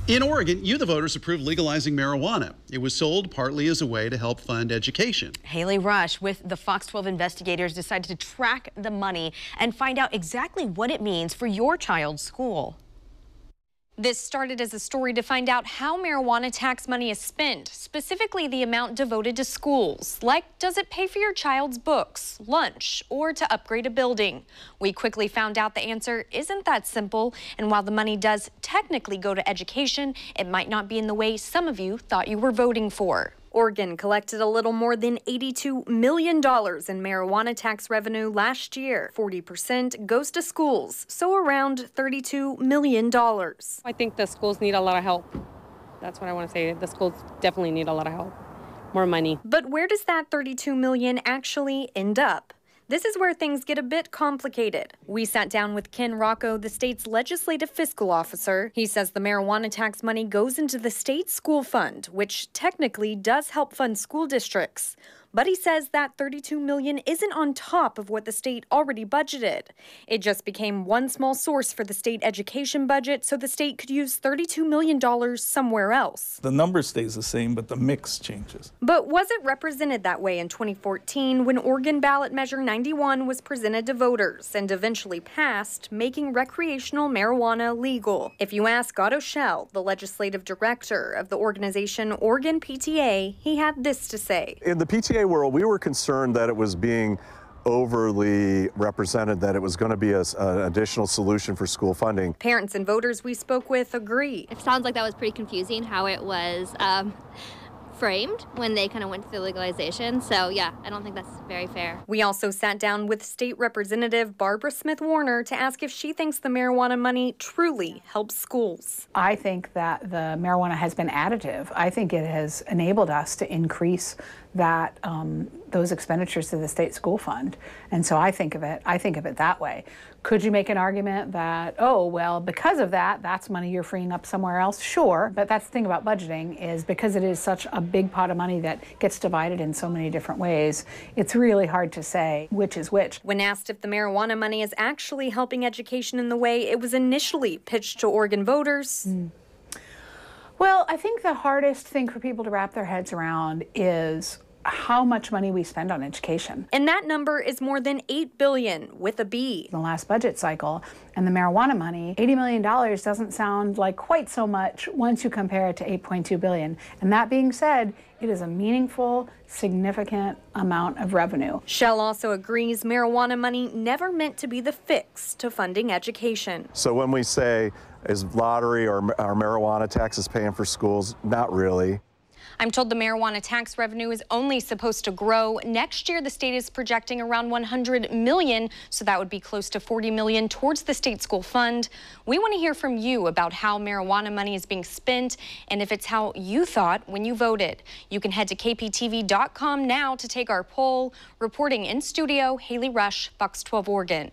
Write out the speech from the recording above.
In Oregon, you, the voters, approved legalizing marijuana. It was sold partly as a way to help fund education. Haley Rush with the Fox 12 investigators decided to track the money and find out exactly what it means for your child's school. This started as a story to find out how marijuana tax money is spent, specifically the amount devoted to schools. Like, does it pay for your child's books, lunch, or to upgrade a building? We quickly found out the answer isn't that simple, and while the money does technically go to education, it might not be in the way some of you thought you were voting for. Oregon collected a little more than $82 million in marijuana tax revenue last year. 40% goes to schools, so around $32 million. I think the schools need a lot of help. That's what I want to say. The schools definitely need a lot of help. More money. But where does that $32 million actually end up? This is where things get a bit complicated. We sat down with Ken Rocco, the state's legislative fiscal officer. He says the marijuana tax money goes into the state school fund, which technically does help fund school districts. But he says that $32 million isn't on top of what the state already budgeted. It just became one small source for the state education budget, so the state could use $32 million somewhere else. The number stays the same, but the mix changes. But was it represented that way in 2014 when Oregon Ballot Measure 91 was presented to voters and eventually passed, making recreational marijuana legal? If you ask Otto Schell, the legislative director of the organization Oregon PTA, he had this to say. In the PTA world, we were concerned that it was being overly represented, that it was going to be an additional solution for school funding. Parents and voters we spoke with agree. It sounds like that was pretty confusing how it was framed when they kind of went through legalization. So yeah, I don't think that's very fair. We also sat down with State Representative Barbara Smith Warner to ask if she thinks the marijuana money truly helps schools. I think that the marijuana has been additive. I think it has enabled us to increase that those expenditures to the state school fund. And so I think of it that way. Could you make an argument that, oh, well, because of that, that's money you're freeing up somewhere else? Sure, but that's the thing about budgeting is because it is such a big pot of money that gets divided in so many different ways, it's really hard to say which is which. When asked if the marijuana money is actually helping education in the way it was initially pitched to Oregon voters, Well, I think the hardest thing for people to wrap their heads around is how much money we spend on education. And that number is more than $8 billion with a B. In the last budget cycle and the marijuana money, $80 million doesn't sound like quite so much once you compare it to $8.2 billion. And that being said, it is a meaningful, significant amount of revenue. Schell also agrees marijuana money never meant to be the fix to funding education. So when we say, is lottery or marijuana taxes paying for schools? Not really. I'm told the marijuana tax revenue is only supposed to grow. Next year, the state is projecting around $100 million, so that would be close to $40 million towards the state school fund. We want to hear from you about how marijuana money is being spent and if it's how you thought when you voted. You can head to kptv.com now to take our poll. Reporting in studio, Haley Rush, Fox 12 Oregon.